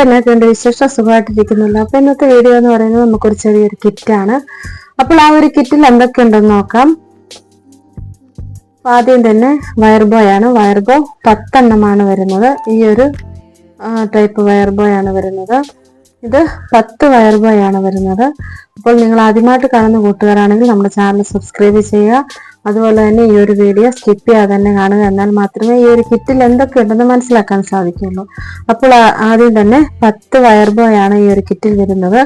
എന്നൊക്കെയുണ്ട് വിശേഷം, സുഖമായിട്ടിരിക്കുന്നുണ്ട്. അപ്പൊ ഇന്നത്തെ വീഡിയോ എന്ന് പറയുന്നത് നമുക്കൊരു ചെറിയൊരു കിറ്റാണ്. അപ്പോൾ ആ ഒരു കിറ്റിൽ എന്തൊക്കെയുണ്ടെന്ന് നോക്കാം. ആദ്യം തന്നെ വയർബോയ് ആണ്. വയർബോ 10 എണ്ണമാണ് വരുന്നത്. ഈ ഒരു ടൈപ്പ് വയർബോയ് ആണ് വരുന്നത്. ഇത് 10 വയർബോയ് ആണ് വരുന്നത്. അപ്പോൾ നിങ്ങൾ ആദ്യമായിട്ട് കാണുന്ന കൂട്ടുകാരാണെങ്കിൽ നമ്മുടെ ചാനൽ സബ്സ്ക്രൈബ് ചെയ്യുക. അതുപോലെ തന്നെ ഈ ഒരു വീഡിയോ സ്കിപ്പ് ചെയ്യാതെ തന്നെ കാണുക. എന്നാൽ മാത്രമേ ഈ ഒരു കിറ്റിൽ എന്തൊക്കെ ഉണ്ടെന്ന് മനസ്സിലാക്കാൻ സാധിക്കുള്ളൂ. അപ്പോൾ ആദ്യം തന്നെ 10 വയർബോയ് ആണ് ഈ ഒരു കിറ്റിൽ വരുന്നത്.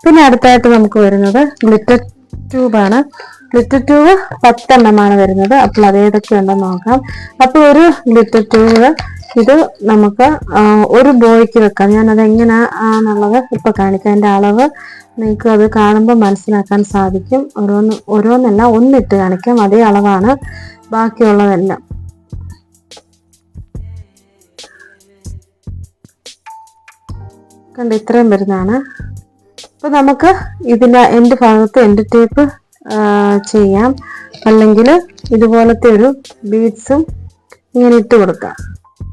പിന്നെ അടുത്തായിട്ട് നമുക്ക് വരുന്നത് ഗ്ലിറ്റർ ട്യൂബാണ്. ഗ്ലിറ്റർ ട്യൂബ് 10 എണ്ണമാണ് വരുന്നത്. അപ്പോൾ അതേതൊക്കെ ഉണ്ടെന്ന് നോക്കാം. അപ്പോൾ ഒരു ഗ്ലിറ്റർ ട്യൂബ് ഇത് നമുക്ക് ഒരു ബോയ്ക്ക് വെക്കാം. ഞാൻ അത് എങ്ങനെയാണെന്നുള്ളത് ഇപ്പൊ കാണിക്കാം. അതിന്റെ അളവ് നിങ്ങൾക്ക് അത് കാണുമ്പോൾ മനസ്സിലാക്കാൻ സാധിക്കും. ഓരോന്നല്ല ഒന്നിട്ട് കാണിക്കാം. അതേ അളവാണ് ബാക്കിയുള്ളതെല്ലാം. കണ്ട് ഇത്രയും വരുന്നതാണ്. അപ്പൊ നമുക്ക് ഇതിന്റെ എൻഡ് ഭാഗത്ത് എൻഡ് ടേപ്പ് ചെയ്യാം. അല്ലെങ്കിൽ ഇതുപോലത്തെ ഒരു ബീഡ്സും ഇങ്ങനെ ഇട്ട് കൊടുക്കാം.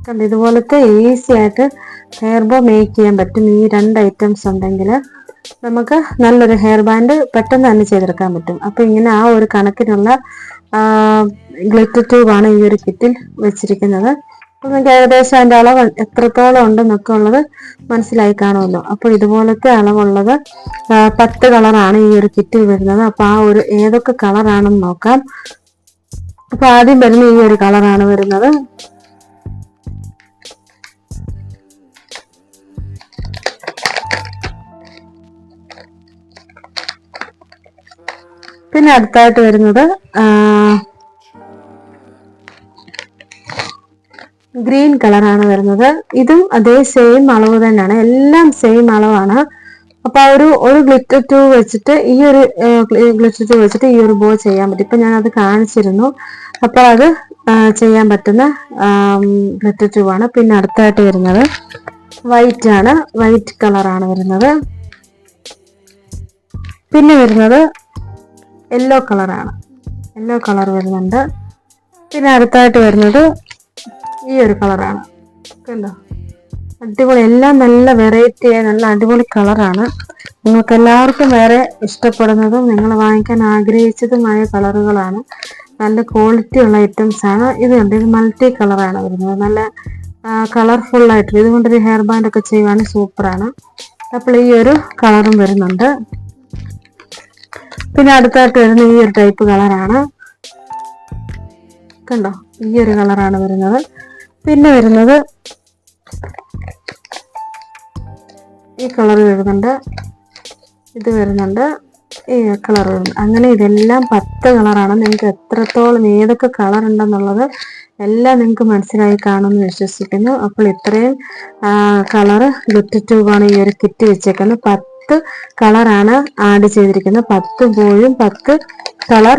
കണ്ട് ഇതുപോലത്തെ ഈസി ആയിട്ട് ഹെയർ ബോ മേക്ക് ചെയ്യാൻ പറ്റും. ഈ 2 ഐറ്റംസ് ഉണ്ടെങ്കിൽ നമുക്ക് നല്ലൊരു ഹെയർ ബാൻഡ് പെട്ടെന്ന് തന്നെ ചെയ്തെടുക്കാൻ പറ്റും. അപ്പൊ ഇങ്ങനെ ആ ഒരു കണക്കിനുള്ള ഗ്ലിറ്റർ ട്യൂബാണ് ഈ ഒരു കിറ്റിൽ വെച്ചിരിക്കുന്നത്. അപ്പൊ നമുക്ക് ഏകദേശം അതിന്റെ അളവ് എത്രത്തോളം ഉണ്ടെന്നൊക്കെ ഉള്ളത് മനസ്സിലായി കാണുമല്ലോ. അപ്പൊ ഇതുപോലത്തെ അളവുള്ളത് 10 കളറാണ് ഈ ഒരു കിറ്റിൽ വരുന്നത്. അപ്പൊ ആ ഒരു ഏതൊക്കെ കളറാണെന്ന് നോക്കാം. അപ്പൊ ആദ്യം വരുന്ന ഈ ഒരു കളറാണ് വരുന്നത്. പിന്നെ അടുത്തായിട്ട് വരുന്നത് ഗ്രീൻ കളറാണ് വരുന്നത്. ഇതും അതേ സെയിം അളവ് തന്നെയാണ്, എല്ലാം സെയിം അളവാണ്. അപ്പൊ ഒരു ഗ്ലിറ്റർ ട്യൂബ് വെച്ചിട്ട് ഈ ഒരു ബോ ചെയ്യാൻ പറ്റും. ഇപ്പൊ ഞാൻ അത് കാണിച്ചിരുന്നു. അപ്പൊ അത് ചെയ്യാൻ പറ്റുന്ന ഗ്ലിറ്റർ ട്യൂബാണ്. പിന്നെ അടുത്തായിട്ട് വരുന്നത് വൈറ്റ് ആണ്. വൈറ്റ് കളറാണ് വരുന്നത്. പിന്നെ വരുന്നത് യെല്ലോ കളറാണ്. യെല്ലോ കളർ വരുന്നുണ്ട്. പിന്നെ അടുത്തായിട്ട് വരുന്നത് ഈ ഒരു കളറാണ്. കണ്ടോ, അടിപൊളി. എല്ലാം നല്ല വെറൈറ്റി ആയ നല്ല അടിപൊളി കളറാണ്. നിങ്ങൾക്ക് എല്ലാവർക്കും വേറെ ഇഷ്ടപ്പെടുന്നതും നിങ്ങൾ വാങ്ങിക്കാൻ ആഗ്രഹിച്ചതുമായ കളറുകളാണ്. നല്ല ക്വാളിറ്റി ഉള്ള ഐറ്റംസ് ആണ്. ഇത് കണ്ട് ഇത് മൾട്ടി കളറാണ് വരുന്നത്. നല്ല കളർഫുൾ ആയിട്ട് ഇതുകൊണ്ടൊരു ഹെയർ ബാൻഡ് ഒക്കെ ചെയ്യുവാണെങ്കിൽ സൂപ്പറാണ്. അപ്പോൾ ഈ ഒരു കളറും വരുന്നുണ്ട്. പിന്നെ അടുത്തായിട്ട് വരുന്ന ഈ ഒരു ടൈപ്പ് കളറാണ്. കണ്ടോ, ഈ ഒരു കളറാണ് വരുന്നത്. പിന്നെ വരുന്നത് ഈ കളർ വരുന്നുണ്ട്. ഇത് വരുന്നുണ്ട്. ഈ കളർ വരുന്നുണ്ട്. അങ്ങനെ ഇതെല്ലാം 10 കളറാണ്. നിങ്ങൾക്ക് എത്രത്തോളം ഏതൊക്കെ കളർ ഉണ്ടെന്നുള്ളത് എല്ലാം നിങ്ങൾക്ക് മനസ്സിലായി കാണുമെന്ന് വിശ്വസിക്കുന്നു. അപ്പോൾ ഇത്രയും കളറ് ഗ്ലിറ്റർ ട്യൂബാണ് ഈ ഒരു കിറ്റ് വെച്ചേക്കുന്നത്. 10 കളറാണ് ആഡ് ചെയ്തിരിക്കുന്നത്. 10 ബോയും 10 കളർ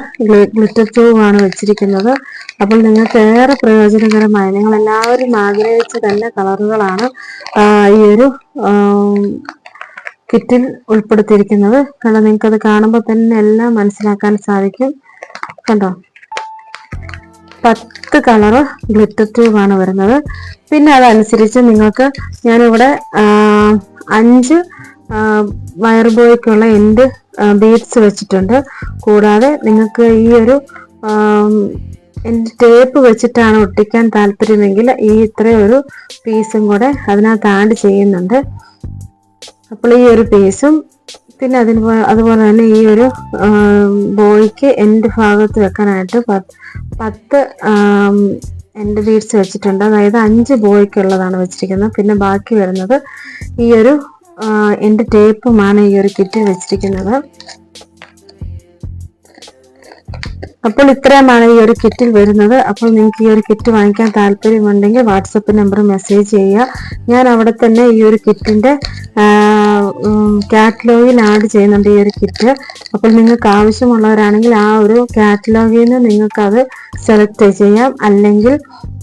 ഗ്ലിറ്റർ ട്യൂബാണ് വെച്ചിരിക്കുന്നത്. അപ്പോൾ നിങ്ങൾക്ക് ഏറെ പ്രയോജനകരമായ, നിങ്ങൾ എല്ലാവരും ആഗ്രഹിച്ച തന്നെ കളറുകളാണ് ഈ ഒരു കിറ്റിൽ ഉൾപ്പെടുത്തിയിരിക്കുന്നത്. കാരണം നിങ്ങൾക്കത് കാണുമ്പോൾ തന്നെ എല്ലാം മനസ്സിലാക്കാൻ സാധിക്കും. കണ്ടോ, 10 കളറ് ഗ്ലിറ്റർ ട്യൂബാണ് വരുന്നത്. പിന്നെ അതനുസരിച്ച് നിങ്ങൾക്ക് ഞാനിവിടെ 5 വയർ ബോയ്ക്കുള്ള എൻഡ് ബീഡ്സ് വെച്ചിട്ടുണ്ട്. കൂടാതെ നിങ്ങൾക്ക് ഈ ഒരു എൻഡ് ടേപ്പ് വെച്ചിട്ടാണ് ഒട്ടിക്കാൻ താല്പര്യമെങ്കിൽ ഈ ഇത്രയൊരു പീസും കൂടെ അതിനകത്ത് ആഡ് ചെയ്യുന്നുണ്ട്. അപ്പോൾ ഈ ഒരു പീസും പിന്നെ അതുപോലെ തന്നെ ഈ ഒരു ബോയ്ക്ക് എൻഡ് ഭാഗത്ത് വെക്കാനായിട്ട് 10 എൻഡ് ബീഡ്സ് വെച്ചിട്ടുണ്ട്. അതായത് 5 ബോയ്ക്കുള്ളതാണ് വെച്ചിരിക്കുന്നത്. പിന്നെ ബാക്കി വരുന്നത് ഈ ഒരു എൻഡ് ടേപ്പുമാണ് ഈ ഒരു കിറ്റിൽ വെച്ചിരിക്കുന്നത്. അപ്പോൾ ഇത്രയുമാണ് ഈ ഒരു കിറ്റിൽ വരുന്നത്. അപ്പോൾ നിങ്ങൾക്ക് ഈ ഒരു കിറ്റ് വാങ്ങിക്കാൻ താല്പര്യമുണ്ടെങ്കിൽ വാട്സപ്പ് നമ്പർ മെസ്സേജ് ചെയ്യുക. ഞാൻ അവിടെ തന്നെ ഈ ഒരു കിറ്റിന്റെ കാറ്റലോഗിൽ ആഡ് ചെയ്യുന്നുണ്ട് ഈ ഒരു കിറ്റ്. അപ്പോൾ നിങ്ങൾക്ക് ആവശ്യമുള്ളവരാണെങ്കിൽ ആ ഒരു കാറ്റലോഗിൽ നിന്ന് നിങ്ങൾക്ക് അത് സെലക്ട് ചെയ്യാം. അല്ലെങ്കിൽ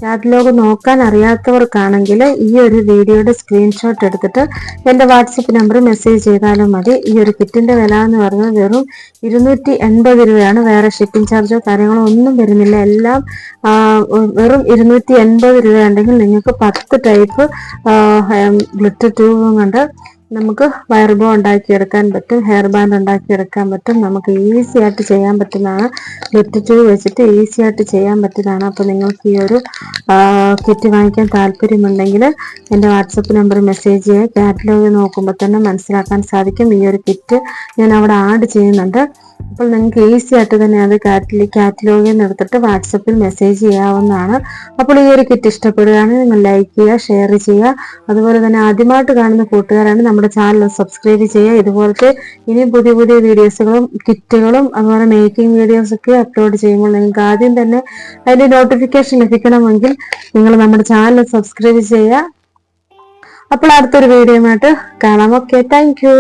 കാറ്റലോഗ് നോക്കാൻ അറിയാത്തവർക്കാണെങ്കിൽ ഈ ഒരു വീഡിയോയുടെ സ്ക്രീൻഷോട്ട് എടുത്തിട്ട് എൻ്റെ വാട്സപ്പ് നമ്പർ മെസ്സേജ് ചെയ്താലും മതി. ഈ ഒരു കിറ്റിന്റെ വില എന്ന് പറയുന്നത് വെറും 280 രൂപയാണ്. വേറെ ഷിപ്പിംഗ് ചാർജോ കാര്യങ്ങളോ ഒന്നും വരുന്നില്ല. എല്ലാം വെറും 280 രൂപ ഉണ്ടെങ്കിൽ നിങ്ങൾക്ക് 10 ടൈപ്പ് ഗ്ലിറ്റർ ട്യൂബും കൊണ്ട് നമുക്ക് വയർ ബോ ഉണ്ടാക്കിയെടുക്കാൻ പറ്റും, ഹെയർ ബാൻഡ് ഉണ്ടാക്കിയെടുക്കാൻ പറ്റും. നമുക്ക് ഈസി ആയിട്ട് ചെയ്യാൻ പറ്റുന്നതാണ്. ഗ്ലിറ്റർ ട്യൂബ് വെച്ചിട്ട് ഈസി ആയിട്ട് ചെയ്യാൻ പറ്റുന്നതാണ്. അപ്പോൾ നിങ്ങൾക്ക് ഈ ഒരു കിറ്റ് വാങ്ങിക്കാൻ താല്പര്യമുണ്ടെങ്കിൽ എൻ്റെ വാട്സപ്പ് നമ്പർ മെസ്സേജ് ചെയ്യുക. കാറ്റലോഗ് നോക്കുമ്പോൾ തന്നെ മനസ്സിലാക്കാൻ സാധിക്കും. ഈ ഒരു കിറ്റ് ഞാൻ അവിടെ ആഡ് ചെയ്യുന്നുണ്ട്. അപ്പോൾ നിങ്ങൾക്ക് ഈസി ആയിട്ട് തന്നെ അത് കാറ്റലോഗിൽ നിന്ന് എടുത്തിട്ട് വാട്സപ്പിൽ മെസ്സേജ് ചെയ്യാവുന്നതാണ്. അപ്പോൾ ഈ ഒരു കിറ്റ് ഇഷ്ടപ്പെടുകയാണെങ്കിൽ നിങ്ങൾ ലൈക്ക് ചെയ്യുക, ഷെയർ ചെയ്യുക. അതുപോലെ തന്നെ ആദ്യമായിട്ട് കാണുന്ന കൂട്ടുകാരാണ് നമ്മുടെ ചാനൽ സബ്സ്ക്രൈബ് ചെയ്യുക. ഇതുപോലത്തെ ഇനി പുതിയ പുതിയ വീഡിയോസുകളും കിറ്റുകളും അതുപോലെ മേക്കിംഗ് വീഡിയോസ് ഒക്കെ അപ്ലോഡ് ചെയ്യുമ്പോൾ നിങ്ങൾക്ക് ആദ്യം തന്നെ അതിന്റെ നോട്ടിഫിക്കേഷൻ ലഭിക്കണമെങ്കിൽ നിങ്ങൾ നമ്മുടെ ചാനൽ സബ്സ്ക്രൈബ് ചെയ്യുക. അപ്പോൾ അടുത്തൊരു വീഡിയോയുമായിട്ട് കാണാം. Okay, thank you.